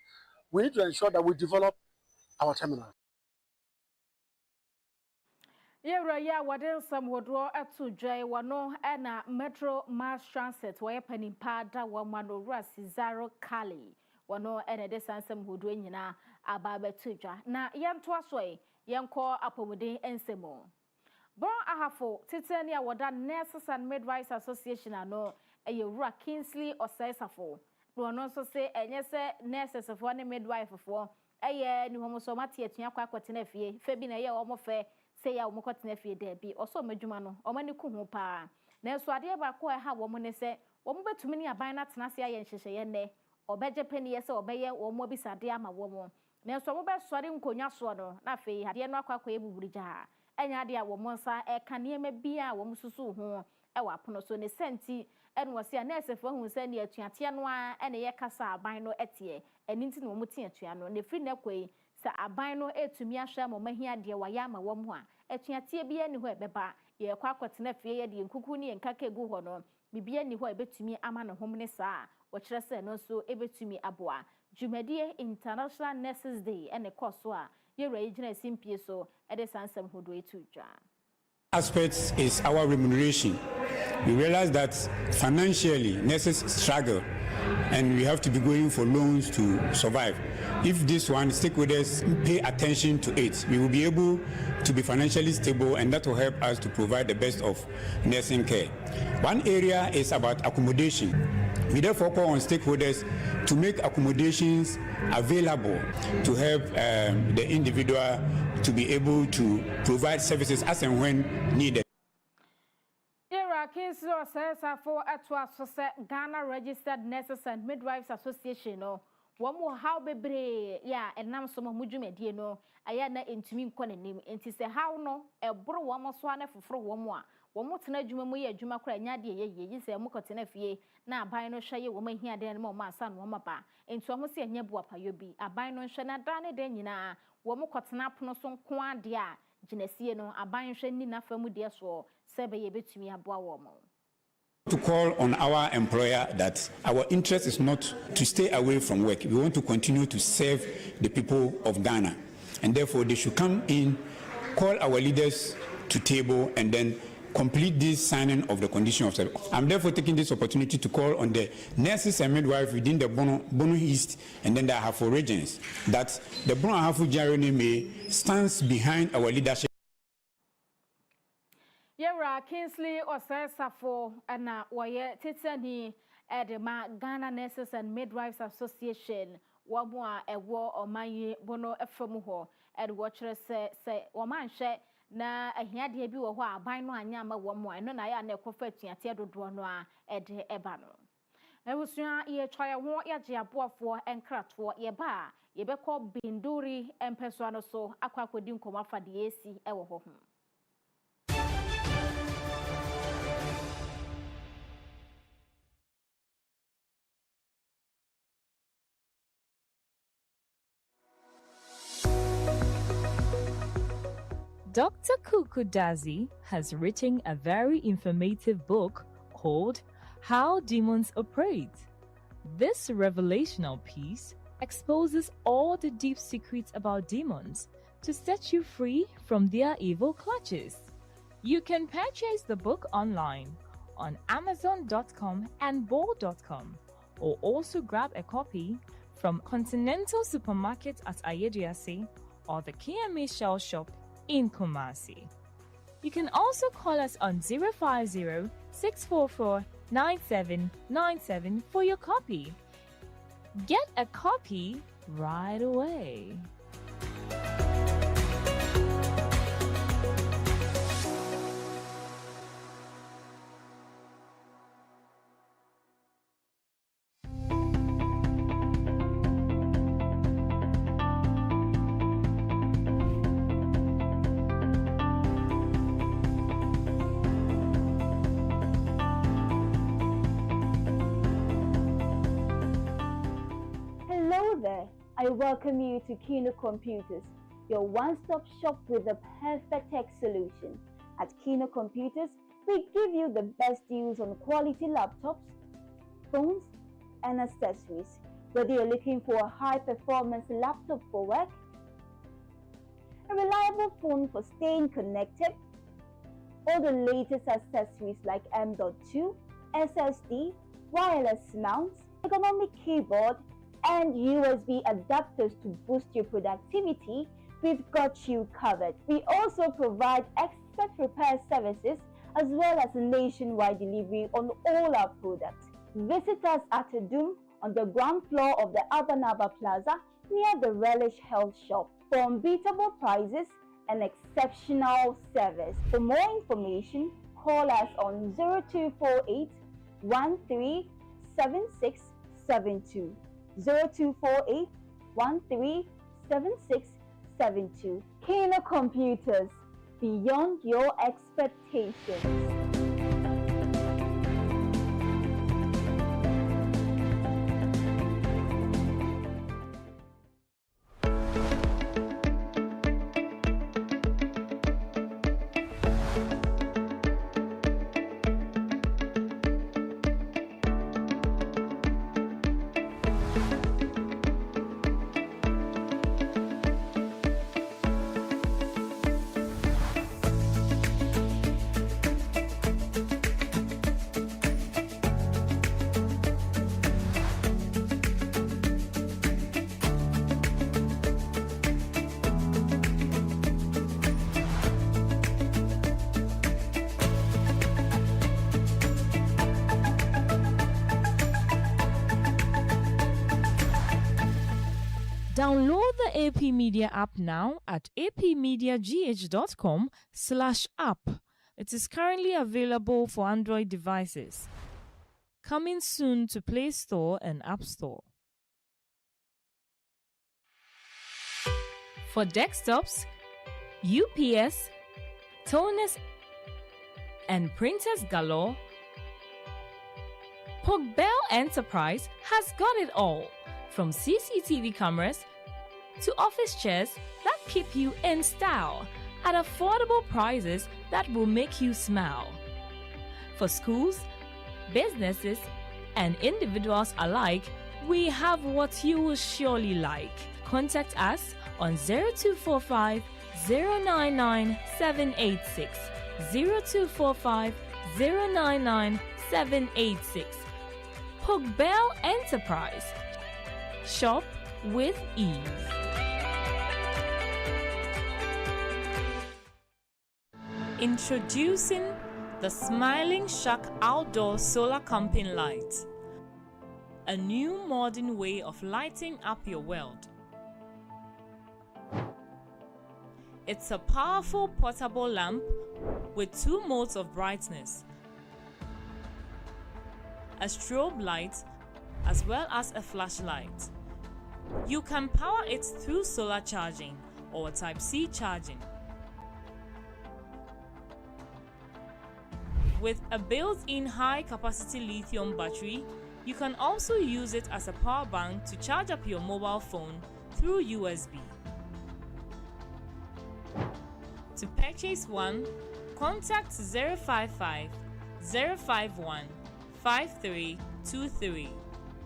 We need to ensure that we develop our terminals. Yeah, wadin some wodro atu jay wano ena Metro Mass Transit waya penimpa da wamano Cesaro Kale wano ena de sansem hodro nyina ababe tuja na yento asoe yenko apomuden ensemo bon ahafo titani awoda Nurses and Midwives Association ano eyewura Kingsley Osesafo no no so se enye se nurses fo ne midwife fo eye ni homo so mate atua kwa kwatena fie fe bi na ye omo fe say ya omokotena fie de bi oso madwuma no omani ku ho pa na so ade ba ko ha wo mo ne se wo mo betumi ni aban na tena se aye nhyehyeye ne obeje pani ye se obeye wo mo bisade ama wo mo na so mo be sori nkonya so no na fe ade no akwa ebuburija enya ade a wo mo nsa e kanema bia wo mo susu ho e wa pono so ne senti enu wose a nurse fo hu se ne atuate no a ene ye kasa aban no etie eni nti no wo mo tie atua no ne firi na kwei sa aban no etumi ahwa mo mahia de wa ya ma wo mo a atuatie bia ni ho ebeba ye kwa kwatena fie ye de nkuku ni nkaka egu ho no bibia ni ho ebetumi ama no hom ne saa wo kire se no so ebetumi aboa Jumadie International Nurses Day ene koso a ye regina simpie so e de sansam hodo etudwa. Aspects is our remuneration. We realize that financially nurses struggle and we have to be going for loans to survive. If this one stakeholders pay attention to it, we will be able to be financially stable, and that will help us to provide the best of nursing care. One area is about accommodation. We therefore call on stakeholders to make accommodations available to help the individual to be able to provide services as and when needed. Kingsley Osesafo atwa so se Ghana Registered Nurses and Midwives Association no womo how bebre ya enam so mudwumedie no aya na entumi nkonanim enti se how no eboro womo so ana foforo womo a womo tena adwuma mu ye adwuma kora nya de ye se mukotena fie na aban no hwaye womo hia de no mo asa no womo ba enti womo se anya bu apayo bi aban no hwa na da ne de nyina womo kotena pono so nko ade a ginesie no aban hwa ni na famu de so sebe ye betumi aboa womo. To call on our employer that our interest is not to stay away from work. We want to continue to serve the people of Ghana, and therefore they should come in, call our leaders to table and then complete this signing of the condition of service. I'm therefore taking this opportunity to call on the nurses and midwives within the Bono East and then the Ahafo regions that the Bono Ahafo Jarone stands behind our leadership. Yera Kingsley Osesafo and Waye Titani Edema Ghana Nurses and Midwives Association Wamwa Ewo Omaye Bono Efemuho and Watcher say Waman she na ahia de bi wo ho aban no anya ma wo mo no na ya na ekofa tuate dodo no a ede eba no ebusua ye twaye ho ya je aboafo enkrato ye ba ye bekọ binduri empeso no so akwa akodi nkoma afade esi ewo ho. Dr. Kuku Dazi has written a very informative book called How Demons Operate. This revelational piece exposes all the deep secrets about demons to set you free from their evil clutches. You can purchase the book online on Amazon.com and Bol.com, or also grab a copy from Continental Supermarket at Ayediase or the Kyem Shell Shop in Kumasi. You can also call us on 050-644-9797 for your copy. Get a copy right away. I welcome you to Kino Computers, your one-stop shop with the perfect tech solution. At Kino Computers, we give you the best deals on quality laptops, phones, and accessories. Whether you're looking for a high-performance laptop for work, a reliable phone for staying connected, or the latest accessories like M.2, SSD, wireless mounts, ergonomic keyboard, and USB adapters to boost your productivity, we've got you covered. We also provide expert repair services as well as nationwide delivery on all our products. Visit us at Adum on the ground floor of the Abanaba Plaza near the Relish Health Shop for unbeatable prices and exceptional service. For more information, call us on 0248 137672. 0248 137672. Kino Computers, beyond your expectations. Download the AP Media app now at apmediagh.com/app. It is currently available for Android devices. Coming soon to Play Store and App Store. For desktops, UPS, toners, and printers galore, Pogbell Enterprise has got it all. From CCTV cameras to office chairs that keep you in style at affordable prices that will make you smile. For schools, businesses, and individuals alike, we have what you will surely like. Contact us on 0245 099 786, 0245 099 786. Hookbell Enterprise. Shop with ease. Introducing the Smiling Shark Outdoor Solar Camping Light. A new modern way of lighting up your world. It's a powerful portable lamp with 2 modes of brightness, a strobe light as well as a flashlight. You can power it through solar charging or Type-C charging. With a built-in high-capacity lithium battery, you can also use it as a power bank to charge up your mobile phone through USB. To purchase one, contact 055 051 5323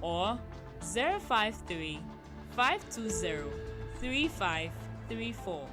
or 053 520 3534.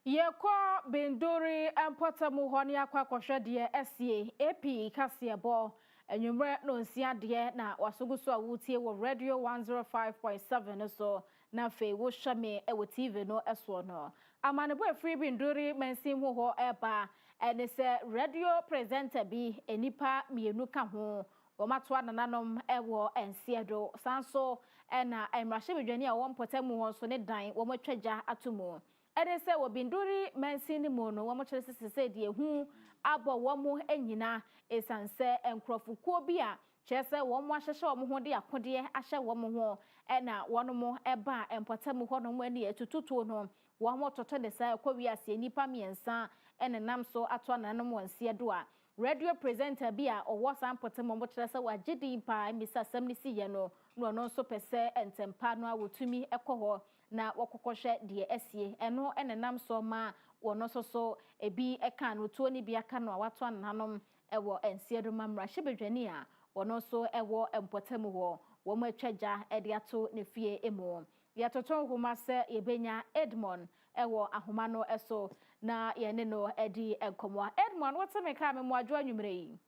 Yeko Binduri Empotamu Honia Kwakosha dear SCA AP Kasiabo enyumre no nsia de na wasuguso awutie wo radio 105.7 so na fe wo hwame e wo TV no eso no amanebo free Binduri mensim ho eba ene se radio presenter bi enipa mienu ka ho wo matwa nananom ewo ensiedo sanso na emrahye bedwani a wo mpotamu ho so ne dan wo matwaja atomu ene se wo Binduri mensini mu no wo mo kire sese de hu abo wo mo anyina esanse enkrofukuo bi a chese wo mo ahyehye wo mo ho de akode ahye wo mo ho na wono mo eba empotamu ho no mo ani etututuo no wo mo toto de sa ekwawi ase nipa miensa ene nam so ato nanom wansie do a radio presenter bi a owo sampotamu mo kire se wa gidi pa misa samni si ye no no so pese entempa no awotumi ekoho na wakokoshe die esie eno enenam so ma wono so ebi eka no tuo ni bia ka no awato nanom ewo ensie do mamra hyebedwani a wono so ewo empotamu ho wo mo atwaja ede ato ne fie emo ya toton homa se yebenya Edmond ewo ahoma no eso na ye ne no edi enkomo Edmond what me ka me mo adwo anwumre yi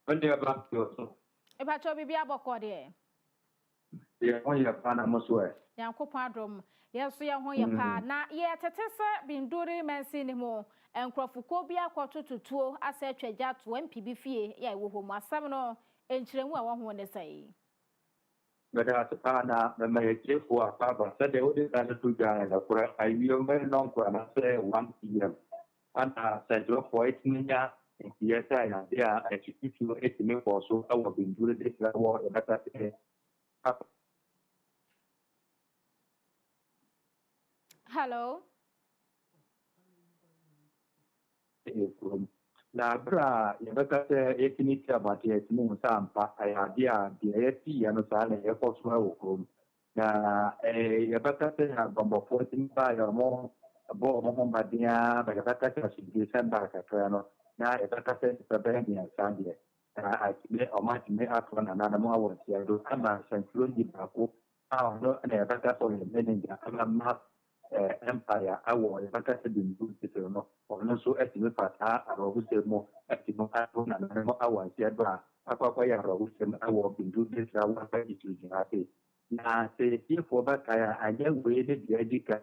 onde ba to e ba cho bibia bokode ye on ya pana moswe Yankopon adom yeso ye ho ye pa na ye tetese Binduri mensini mu enkrofuko bia kwototutuo asa atwaja to MPB fie ya wo ho mu asam no enkyeremu a wo ho ne sai bada pana na me chefo apa sa de odi ta tu ja na kura ayo me non kura na se 1 pm ana sa jo point ninya ye sa ya dia execute it me for so awo Binduri de la wo e data Hello. Na bra yabakate ekiniti abati etimu sampa ayadia dieti yanosale ekoswa hukum na yabakate bombo 14 pa yomo bo mo badia yabakate asigisa mbaka kano na yabakate tabeni asambie na akibe omati me atwana na mo awonsi ado ama santulondi bako no na yabakate so meninja ama empire awo yabakate Binduri no ono so etime pata arobuse mo etime ato na mo awansi adwa akwa ya arobuse awo Binduri tra wa pa ituji ate na se tifo bakaya anya we de diadika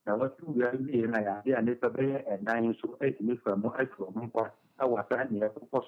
na watu ya ni na ya ne tabe na so etime famo atro mo kwa awata ni ko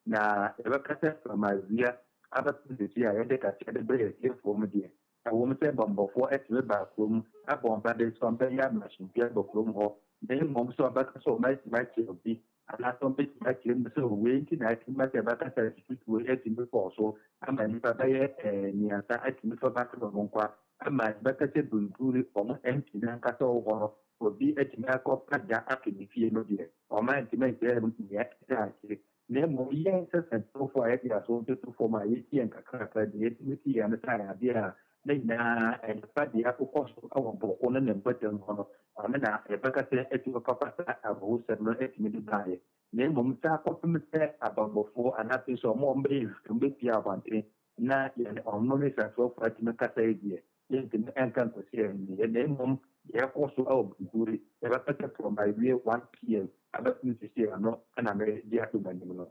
na yabakate famazia abatu de ya de ka de be tifo mo die awo mo se bombo fo etime ba krom abomba de so be ya machine pia bo krom ho then mom so about so much obi ana so be ti ati me so we nti na ati ma se ba ka sa ti we ati me ko so ama ni ba ye ni asa ati me so ba ka no kwa ama ba ka se bunturi o mo enti na ka so wo obi ati me ko pa ja akini fie no die o ma enti me je ni ati ati ne mo ye se se so fo ati aso to fo ma ye ti en ka ka de ati me ti ana sa ya dia na pa dia ko ko so ka wo ko na ne ba te no amena e ba ka se ati ko pa sa abu se no ati me di ba ye ne mo mta ko pe se abambofo anapi so mo mbe pia abante na ye ono me sa so fa ti me ka sa ye ye ti me enkan ko se ni ne mo ye ko so o buri e ba ta ko by 1 pm aba ti se ano ana me dia to bani no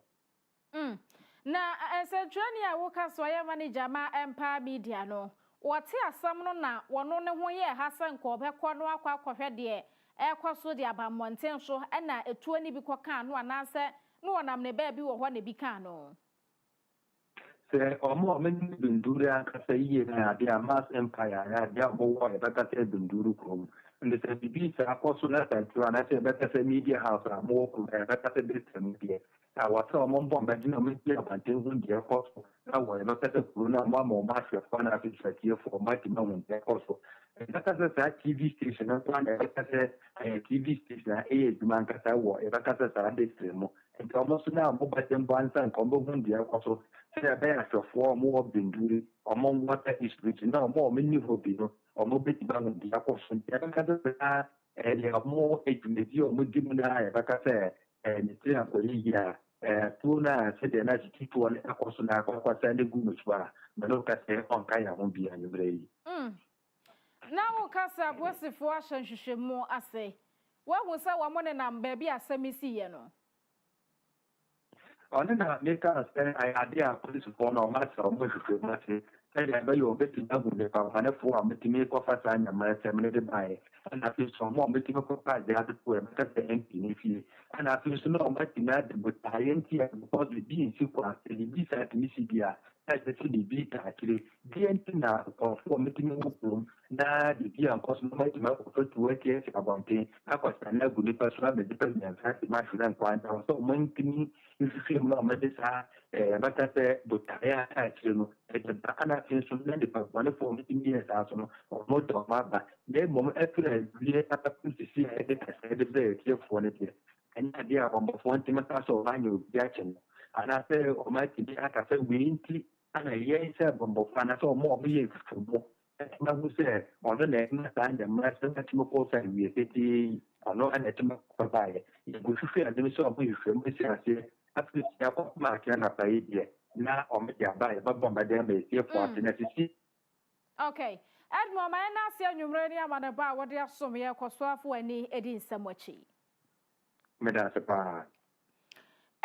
na se trani a wo ka so ya manager ma empa media no wote asam no na wono ne ho ye hasan ko be ko no akwa akohwe de ekwaso de abammonten so na etuo ni bi ko kan no anase no wonam ne ba bi wo ho ne bi kan no se omo men dunduru aka se ye na dia mass empire ya dia bo wo e baka se dunduru ko ndi se bibi se akoso na ta tu ana se baka se media house a mo ko e baka se district media ta wa so mo bo ba dino me dia ba tin hun dia ko na wo e baka se kuruna mo ma se fa na fi se tie fo ma ti mo mon ko so e baka se sa TV station na plan e baka se TV station e du man ka sa wo e baka se sa district mo e ko mo so na mo ba tem ban san ko bo hun dia ko so se be a for more binduri among water is rich now more many hobi no or mo beti ba ndi akoso ya ka da le mo ejumedi o mo dimuna ya ka se ni tira ko ya tuna se de na titu on akoso na kwa sa ne gumu chwa no ka se on ka ya mo bi anyu brei na wo ka sa bosifo ahyanhwehwemu ase wa hu sa wa mo ne na mba bi asamisi ye no on na me ka se ai adia police for no ma so mo hwehwe ma se sai da yo beti na gu ne pa na fu am ti me ko fa sa nya ma se me de bai ana fi so mo me ti ko pa ja de ko me ka se MP ni fi ana fi so no ma ti na de bo ta yen ti ya ko de bi si ko a se bi sa ti mi si bia ta se ti bi ta kire bi en ti na ko fu me ti me ko na di bi an ko so ma ti ma ko to tu e ke se abonte akwa sa na gu ne pa so me de pa nya sa ti ma shu dan kwa ta so mo ti ni fi mo ma de sa bata se botaya a chino e da ana fin so ne de pa wani fo mi ti sa so no mo to ma ba ne mo e pre li e ata kun si e de ka se de ke fo ne ti en dia ba mo fo ti ma ta so ba nyu ya chen ana se o ma ti aka se winti ana ye se ba mo fa na so mo bi e fo mo ma bu se o ne na ta nda ma se na ti mo ko sa wi e ti ano ana ti ma ko ba ye go fi a de so mo yu fe mo se ase After the market na paid na o me ya ba ba bomba de me tie for na sisi okay Edmo ma na se anwumre ni amana ba wo de asom ye kosoafo ani edi nsamwachi me da se pa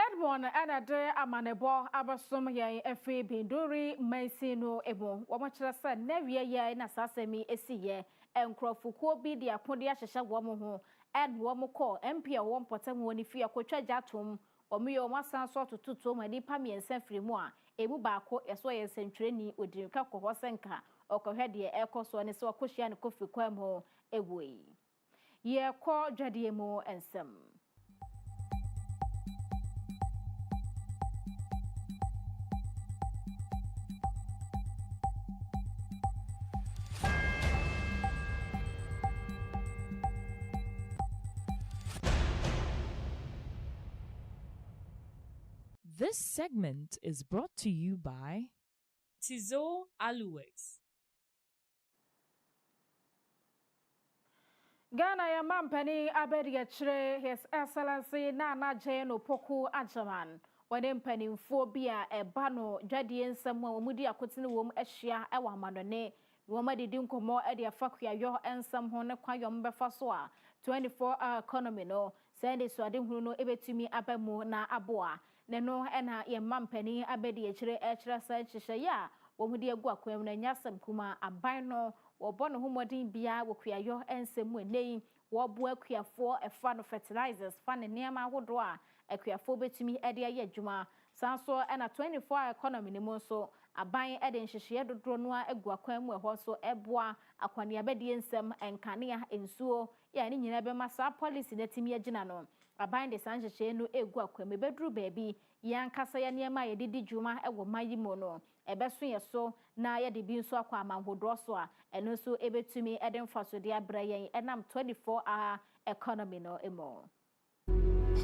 Edmo na ana de amanebo abasom ye efi binduri maisino ebo wo mo kire se na wie ye na sasemi esiye enkrofuko bi de akode ahyehye wo mo ho Edmo mo call MP a wo mpotam woni fi akotwa jatom omiyo masan so tututu ma di pa miensa firi mu a emu ba ko yeso ye sentwereni odirika ko hosenka okohwe de ekoso ne so akohia ne kofi kwam ho ewoi ye ko dwadie mu ensem This segment is brought to you by Tizo Aluwex. Ghana ya mampani abedi ya chire His Excellency Nana Jeno Poku Agyemang wade mpanimfo bia ebano dwadie nsam a omudi akotene wom ahia ewa amanone woma didi nkomo e de afakua yo ensam ho ne kwayom befa so a 24-hour economy no sende so ade hunu no ebetumi abamu na aboa ne no na ye mampani abedi ya chire chire sa chihye ya womudi agu akwam na nyasam kuma aban no wobo no homodin bia wokuayo ensemu enei wobo akuafo efa no fertilizers fa ne niam ahodo a akuafo betumi ede aye adwuma sanso na 24-hour economy ne mo so aban ede nhihye dodro no agu akwan mu eho so eboa akwane abedie nsem enkanea ensuo ya ne nyina be masa policy na timi agina no aban de sanhyehyɛ no egu akwam bedru baabi yankasa ya niema ye didi dwuma ewo mayimo no ebeso ye so na ye de bi nso akwa amanhodro so a eno nso ebetumi ede mfaso de abra yen enam 24-hour economy no emo.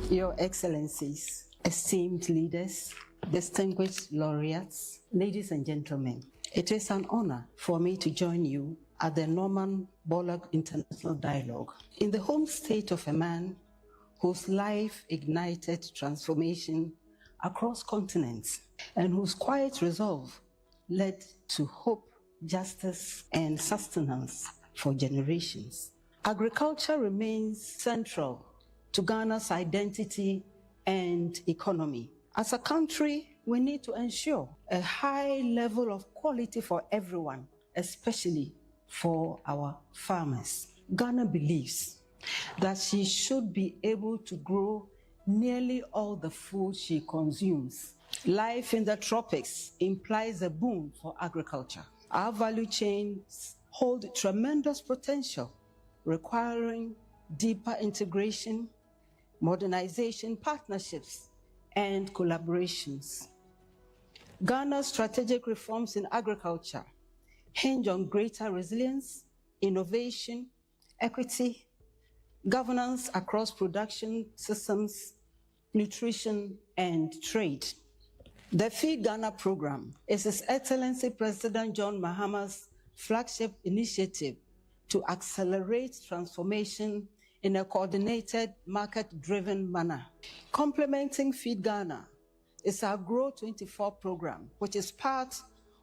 Your Excellencies, esteemed leaders, distinguished laureates, ladies and gentlemen, it is an honor for me to join you at the Norman Borlaug International Dialogue in the home state of a man whose life ignited transformation across continents and whose quiet resolve led to hope, justice, and sustenance for generations. Agriculture remains central to Ghana's identity and economy. As a country, we need to ensure a high level of quality for everyone, especially for our farmers. Ghana believes that she should be able to grow nearly all the food she consumes. Life in the tropics implies a boom for agriculture. Our value chains hold tremendous potential, requiring deeper integration, modernization, partnerships, and collaborations. Ghana's strategic reforms in agriculture hinge on greater resilience, innovation, equity, governance across production systems, nutrition, and trade. The Feed Ghana program is His Excellency President John Mahama's flagship initiative to accelerate transformation in a coordinated, market-driven manner. Complementing Feed Ghana is our Grow 24 program, which is part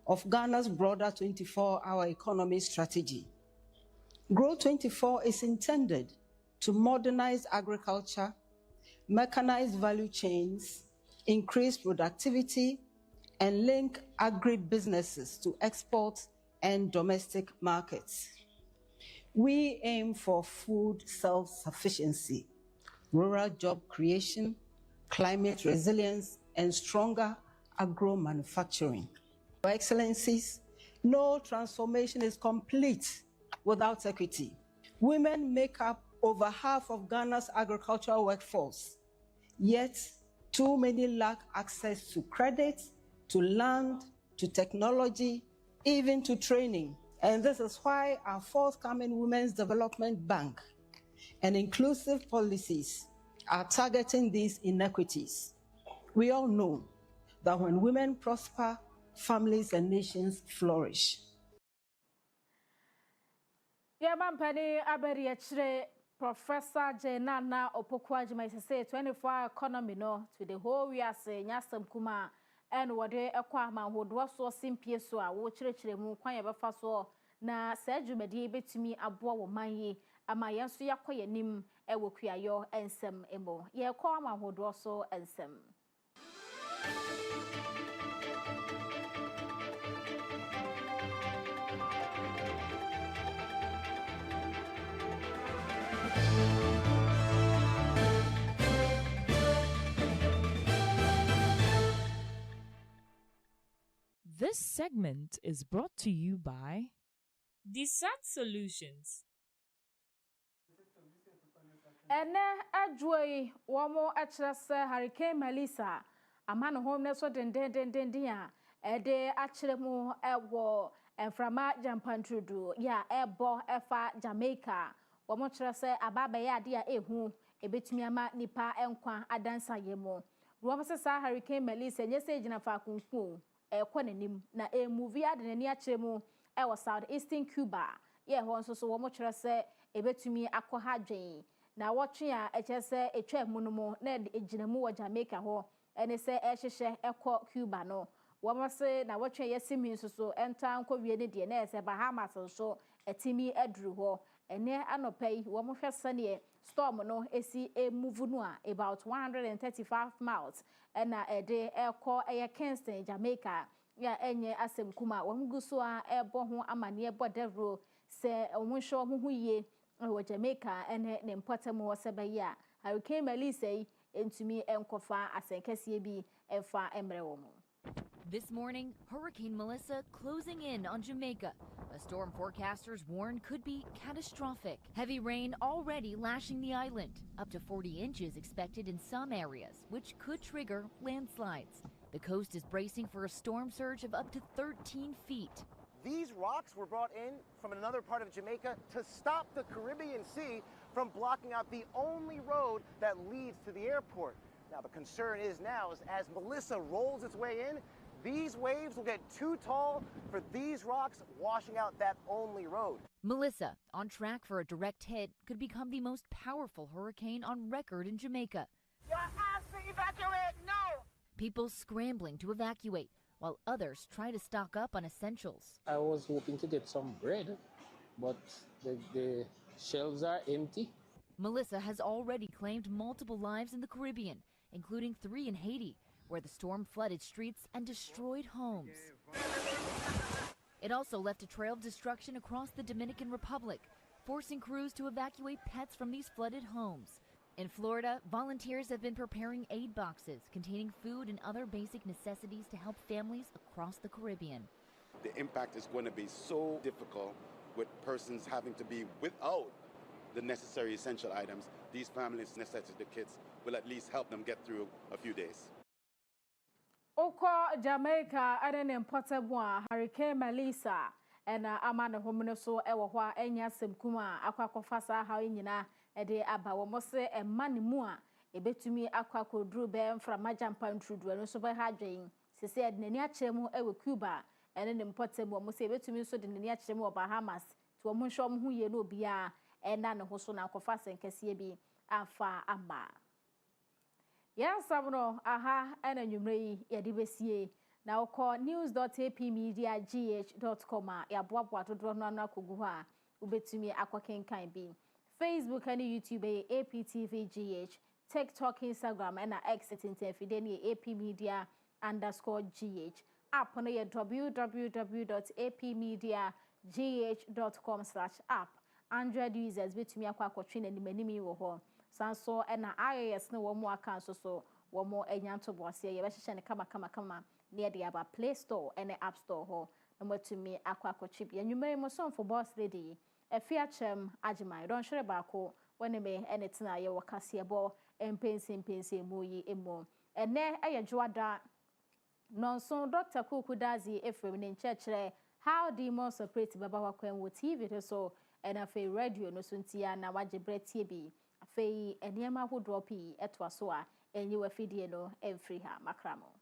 of Ghana's broader 24-hour economy strategy. Grow 24 is intended to modernize agriculture, mechanize value chains, increase productivity, and link agri-businesses to export and domestic markets. We aim for food self-sufficiency, rural job creation, climate resilience, and stronger agro-manufacturing. Your Excellencies, no transformation is complete without equity. Women make up over half of Ghana's agricultural workforce, yet too many lack access to credit, to land, to technology, even to training. And this is why our forthcoming Women's Development Bank and inclusive policies are targeting these inequities. We all know that when women prosper, families and nations flourish. Yamampani Aberiachre, Professor Jenana Opokwajima say 24-hour economy no to the whole we are saying Yasam Kuma and what they acquire would was so simple so I will church mu kwanya befaso na Sajumedi betumi aboa wo manyi ama yanso yakoye nim e wokuayo ensem emo ye kwa ma hodo so ensem. This segment is brought to you by Desat Solutions. Ene ajoi womo achrese Hurricane Melissa amano home ne so den ya ede achremu ewo enframa jampantrudu ya ebo efa Jamaica womo chrese ababa ya ade a ehu ebetumi ama nipa enkwa adansa yemo womo sesa Hurricane Melissa nyese gina fa kunku ekwonanim na movie ade nani achremu ewo southeastern Cuba ye ho nso so womo chrese ebetumi akwa dwen na watching a echese etwa munumu na ejinamu wa Jamaica ho ene se ehhehye ekọ Cuba no womase na watching yesimi nsoso enta nkọ wie ne de na ese Bahamas so etimi aduru ho ene anopai womohwese ne storm no esi move no a about 135 miles na ede ekọ Kingston Jamaica ya enye asem kuma womguso a ebo ho amane ebo devro se onhwo ho yie wa Jamaica ene ne mpotamo wasebaya Hurricane Melissa entumi enkofa asenkese bi emfa emre wo mu. This morning, Hurricane Melissa closing in on Jamaica. A storm forecasters warn could be catastrophic. Heavy rain already lashing the island. Up to 40 inches expected in some areas, which could trigger landslides. The coast is bracing for a storm surge of up to 13 feet. These rocks were brought in from another part of Jamaica to stop the Caribbean Sea from blocking out the only road that leads to the airport. Now, the concern is now, as Melissa rolls its way in, these waves will get too tall for these rocks washing out that only road. Melissa, on track for a direct hit, could become the most powerful hurricane on record in Jamaica. You're asked to evacuate now! People scrambling to evacuate, while others try to stock up on essentials. I was hoping to get some bread, but the shelves are empty. Melissa has already claimed multiple lives in the Caribbean, including 3 in Haiti, where the storm flooded streets and destroyed homes. It also left a trail of destruction across the Dominican Republic, forcing crews to evacuate pets from these flooded homes. In Florida, volunteers have been preparing aid boxes containing food and other basic necessities to help families across the Caribbean. The impact is going to be so difficult with persons having to be without the necessary essential items. These families' necessity kits will at least help them get through a few days. Oko Jamaica and portable Hurricane Melissa and amana homino so ewo hwa enya semkuma akwakofasa ha nyina ede aba wo mose e manimu a ebetumi akwakodru be mfra majampa ntrudu no so be ha dwen sese ede nani akyeremu ewe Cuba ene ne portable mo se ebetumi so de nani akyeremu Bahamas to mo nhom hu ye no bia ena ne ho so na akofasa nkese bi afa ama. Yes, sabno aha ena nwumre yede besie na ukọ news.apmediagh.com ya boaboa dodo no akogu ho a ubetumi akwakenkan bi. Facebook and YouTube APTVGH, TikTok, Instagram and X tintenfide ni APmedia_GH. App no ye www.apmediagh.com/app. Android users betumi akwakotwe na nimanimi wo ho. Sanso na iOS no wo mo aka so wo mo enyanto boase ye be hye ne kama near the aba Play Store and App Store ho na matumi akwakotwe bi. Anwumere mo so for boss lady Afia Kyem Agyemang don hwere baako wone me enetina ye wakasiebo empensi mu yi emo ene eyedwoada nonso Dr. Kukudazi Efrem ne nchekere how demons operate baba wakwan wo TV so ena fe radio no so ntia na wagebretie bi afei eniema hodopi etwa so a enyi wafidie no emfri ha makramo.